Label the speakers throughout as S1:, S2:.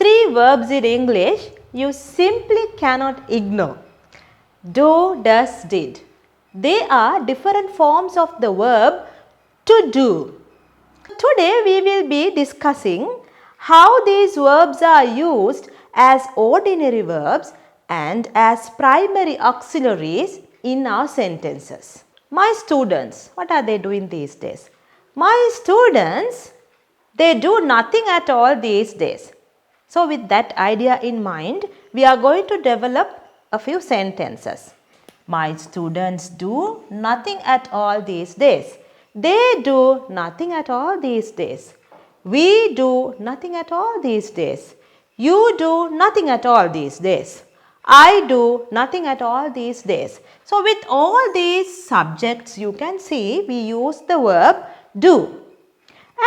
S1: three verbs in English you simply cannot ignore. Do, does, did. They are different forms of the verb to do. Today we will be discussing how these verbs are used as ordinary verbs and as primary auxiliaries in our sentences. My students, what are they doing these days? My students, they do nothing at all these days. So with that idea in mind, we are going to develop a few sentences. My students do nothing at all these days. They do nothing at all these days. We do nothing at all these days. You do nothing at all these days. I do nothing at all these days. So with all these subjects you can see we use the verb do.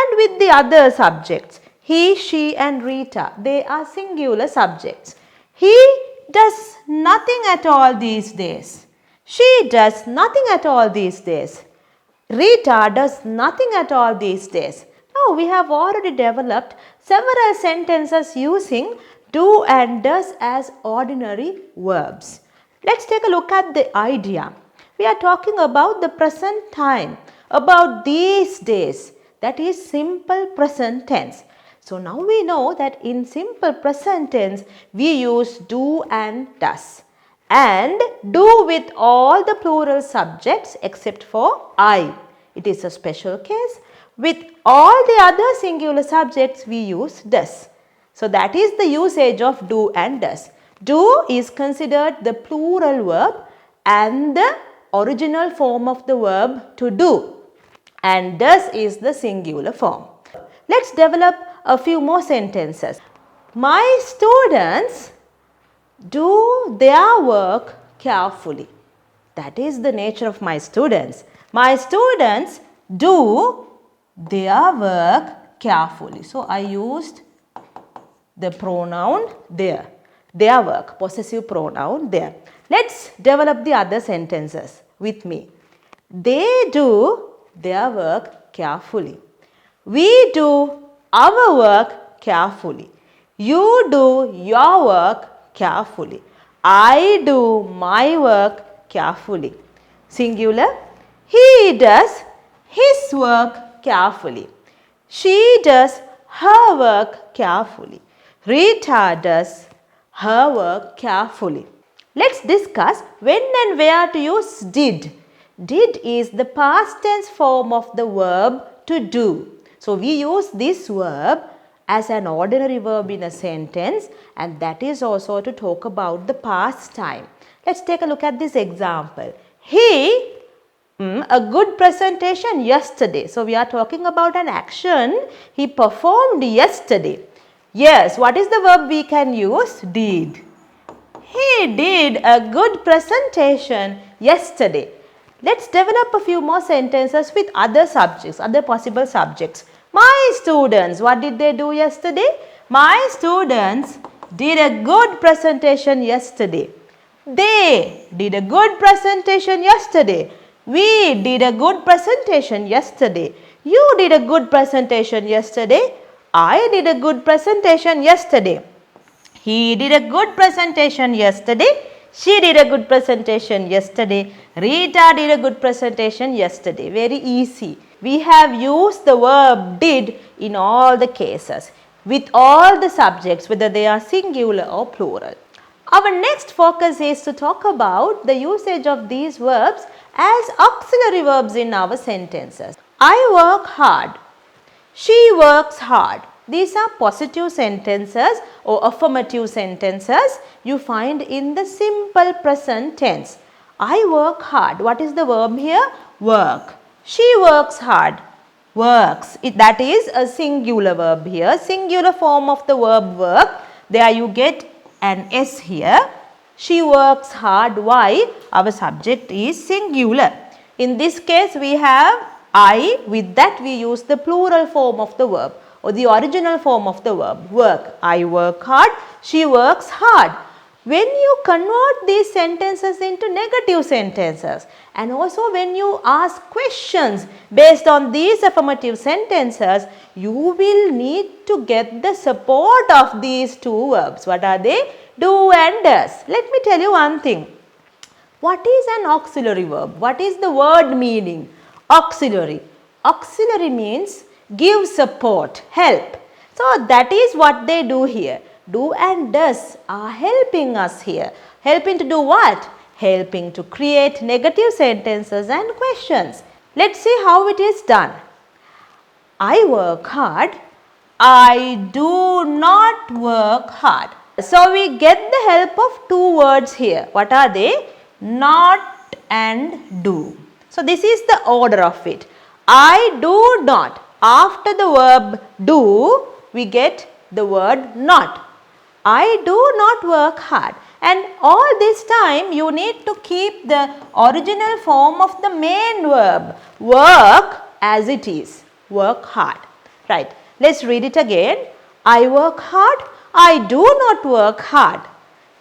S1: And with the other subjects, he, she and Rita, they are singular subjects. He does nothing at all these days. She does nothing at all these days. Rita does nothing at all these days. Now we have already developed several sentences using do and does as ordinary verbs. Let's take a look at the idea. We are talking about the present time, about these days. That is simple present tense. So now we know that in simple present tense we use do and does. And do with all the plural subjects except for I. It is a special case. With all the other singular subjects we use does. So that is the usage of do and does. Do is considered the plural verb and the original form of the verb to do. And does is the singular form. Let's develop a few more sentences. My students do their work carefully. That is the nature of my students. My students do their work carefully. So I used the pronoun there. Their work, possessive pronoun there. Let's develop the other sentences with me. They do their work carefully. We do our work carefully. You do your work carefully. I do my work carefully. Singular. He does his work carefully. She does her work carefully. Rita does her work carefully. Let's discuss when and where to use did. Did is the past tense form of the verb to do. So we use this verb as an ordinary verb in a sentence, and that is also to talk about the past time. Let's take a look at this example. He a good presentation yesterday. So we are talking about an action he performed yesterday. Yes, what is the verb we can use? Did. He did a good presentation yesterday. Let's develop a few more sentences with other subjects, other possible subjects. My students, what did they do yesterday? My students did a good presentation yesterday. They did a good presentation yesterday. We did a good presentation yesterday. You did a good presentation yesterday. I did a good presentation yesterday. He did a good presentation yesterday. She did a good presentation yesterday. Rita did a good presentation yesterday. Very easy. We have used the verb did in all the cases with all the subjects, whether they are singular or plural. Our next focus is to talk about the usage of these verbs as auxiliary verbs in our sentences. I work hard. She works hard. These are positive sentences or affirmative sentences you find in the simple present tense. I work hard. What is the verb here? Work. She works hard. Works. That is a singular verb here. Singular form of the verb work. There you get an S here. She works hard. Why? Our subject is singular. In this case we have I. With that we use the plural form of the verb or the original form of the verb work. I work hard. She works hard. when you convert these sentences into negative sentences and also when you ask questions based on these affirmative sentences, you will need to get the support of these two verbs. What are they? Do and does. Let me tell you one thing. What is an auxiliary verb? What is the word meaning? Auxiliary. Auxiliary means give support, help. So that is what they do here. Do and does are helping us here. Helping to do what? Helping to create negative sentences and questions. Let's see how it is done. I work hard. I do not work hard. So we get the help of two words here. What are they? Not and do. So this is the order of it. I do not. After the verb do, we get the word not. I do not work hard. And all this time you need to keep the original form of the main verb. Work as it is. Work hard. Right. Let's read it again. I work hard. I do not work hard.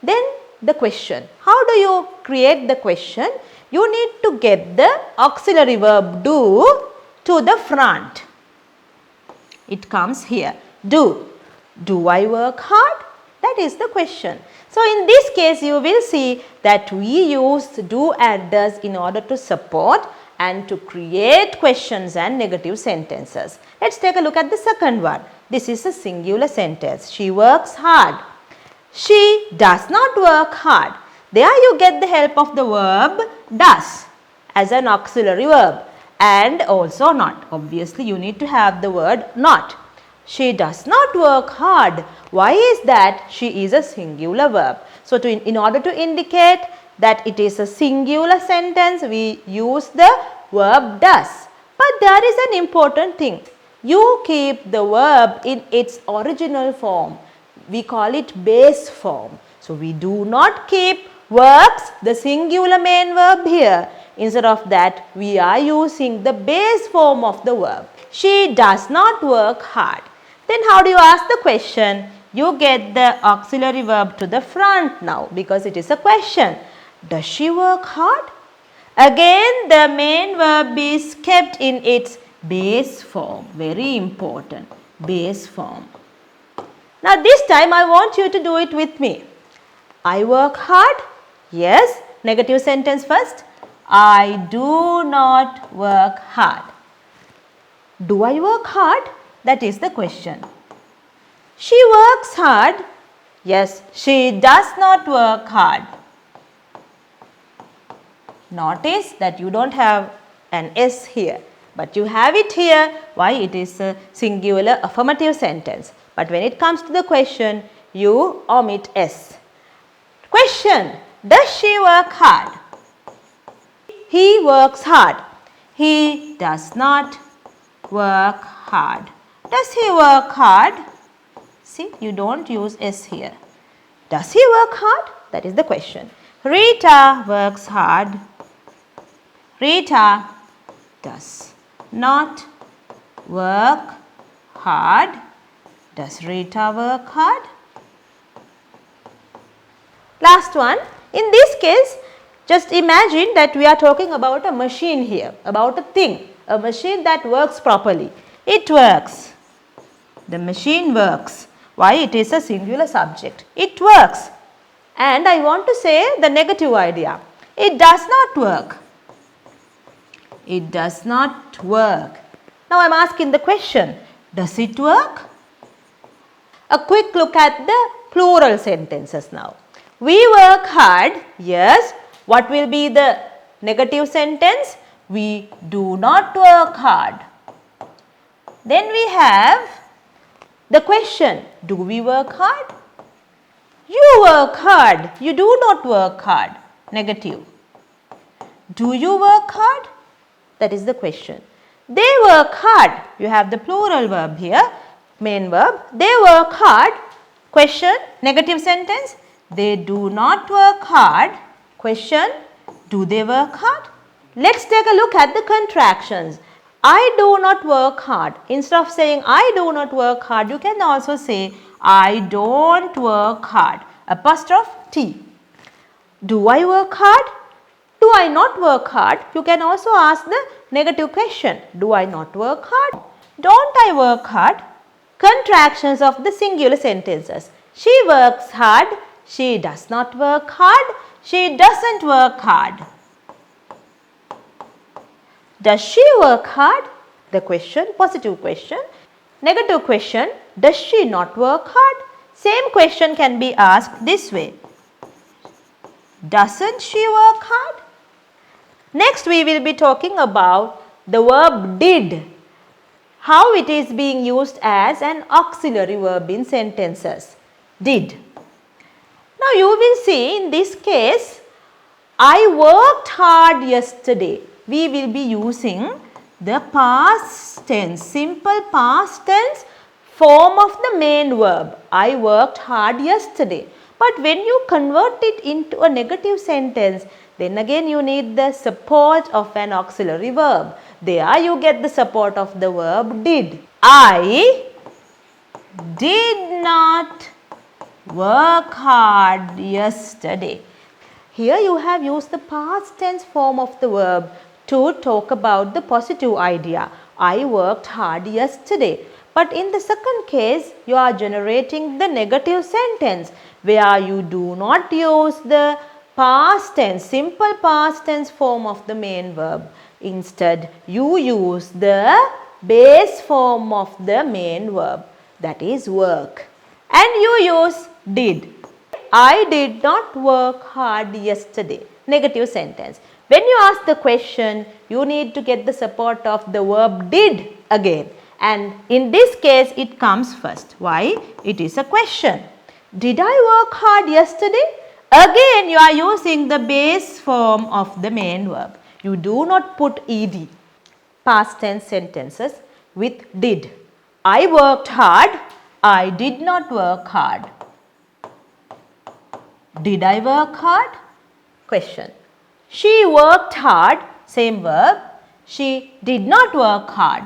S1: Then the question. How do you create the question? You need to get the auxiliary verb do to the front. It comes here. Do. Do I work hard? That is the question. So in this case you will see that we use do and does in order to support and to create questions and negative sentences. Let's take a look at the second one. This is a singular sentence. She works hard. She does not work hard. There you get the help of the verb does as an auxiliary verb and also not. Obviously you need to have the word not. She does not work hard. Why is that? She is a singular verb. So in order to indicate that it is a singular sentence, we use the verb does. But there is an important thing. You keep the verb in its original form. We call it base form. So we do not keep verbs, the singular main verb here. Instead of that, we are using the base form of the verb. She does not work hard. Then how do you ask the question? You get the auxiliary verb to the front now because it is a question. Does she work hard? Again, the main verb is kept in its base form. Very important. Base form. Now this time I want you to do it with me. I work hard. Yes. Negative sentence first. I do not work hard. Do I work hard? That is the question. She works hard. Yes, she does not work hard. Notice that you don't have an S here, but you have it here. Why? It is a singular affirmative sentence. But when it comes to the question, you omit S. Question. Does she work hard? He works hard. He does not work hard. Does he work hard? See, you don't use S here. Does he work hard? That is the question. Rita works hard. Rita does not work hard. Does Rita work hard? Last one. In this case, just imagine that we are talking about a machine here, about a thing, a machine that works properly. It works. The machine works. Why? It is a singular subject. It works. And I want to say the negative idea. It does not work. It does not work. Now I am asking the question, does it work? A quick look at the plural sentences now. We work hard. Yes. What will be the negative sentence? We do not work hard. Then we have the question, do we work hard? You work hard. You do not work hard. Negative. Do you work hard? That is the question. They work hard. You have the plural verb here, main verb. They work hard. Question, negative sentence. They do not work hard. Question, do they work hard? Let's take a look at the contractions. I do not work hard. Instead of saying I do not work hard, you can also say I don't work hard. apostrophe T. Do I work hard? Do I not work hard? You can also ask the negative question. Do I not work hard? Don't I work hard? Contractions of the singular sentences. She works hard. She does not work hard. She doesn't work hard. Does she work hard? The question, positive question. Negative question, does she not work hard? Same question can be asked this way. Doesn't she work hard? Next we will be talking about the verb did. How it is being used as an auxiliary verb in sentences. Did. Now you will see in this case, I worked hard yesterday. We will be using the past tense, simple past tense form of the main verb. I worked hard yesterday. But when you convert it into a negative sentence, then again you need the support of an auxiliary verb. There you get the support of the verb did. I did not work hard yesterday. Here you have used the past tense form of the verb to talk about the positive idea. I worked hard yesterday. But in the second case, you are generating the negative sentence where you do not use the past tense, simple past tense form of the main verb. Instead, you use the base form of the main verb, that is work. And you use did. I did not work hard yesterday. Negative sentence. When you ask the question, you need to get the support of the verb did again. And in this case, it comes first. Why? It is a question. Did I work hard yesterday? Again, you are using the base form of the main verb. You do not put ed. Past tense sentences with did. I worked hard. I did not work hard. Did I work hard? Question. She worked hard. Same verb. She did not work hard.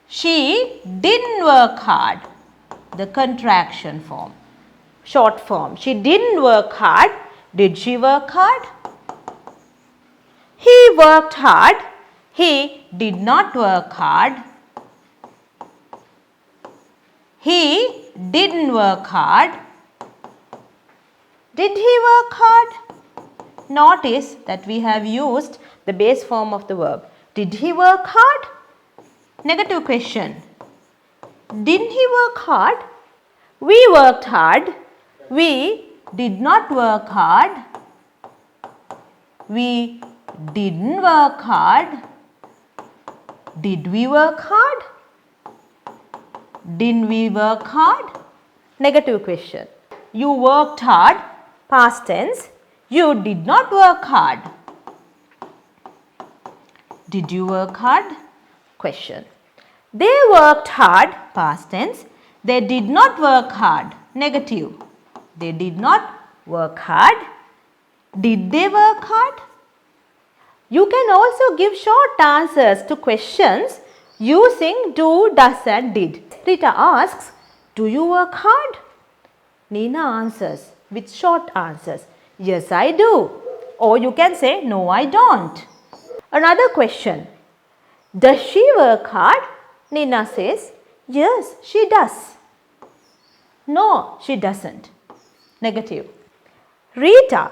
S1: She didn't work hard. The contraction form. Short form. She didn't work hard. Did she work hard? He worked hard. He did not work hard. He didn't work hard. Did he work hard? Notice that we have used the base form of the verb. Did he work hard? Negative question. Didn't he work hard? We worked hard. We did not work hard. We didn't work hard. Did we work hard? Didn't we work hard? Negative question. You worked hard. Past tense. You did not work hard. Did you work hard? Question. They worked hard. Past tense. They did not work hard. Negative. They did not work hard. Did they work hard? You can also give short answers to questions using do, does and did. Rita asks, do you work hard? Nina answers with short answers. Yes, I do. Or you can say, no, I don't. Another question. Does she work hard? Nina says, yes, she does. No, she doesn't. Negative. Rita,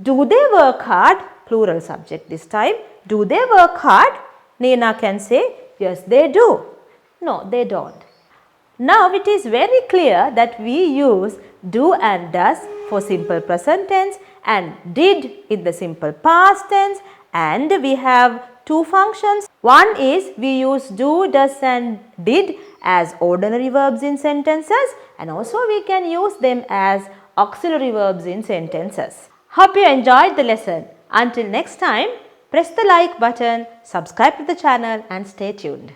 S1: do they work hard? Plural subject this time. Do they work hard? Nina can say, yes, they do. No, they don't. Now it is very clear that we use do and does for simple present tense and did in the simple past tense, and we have two functions. One is we use do, does and did as ordinary verbs in sentences, and also we can use them as auxiliary verbs in sentences. Hope you enjoyed the lesson. Until next time, press the like button, subscribe to the channel and stay tuned.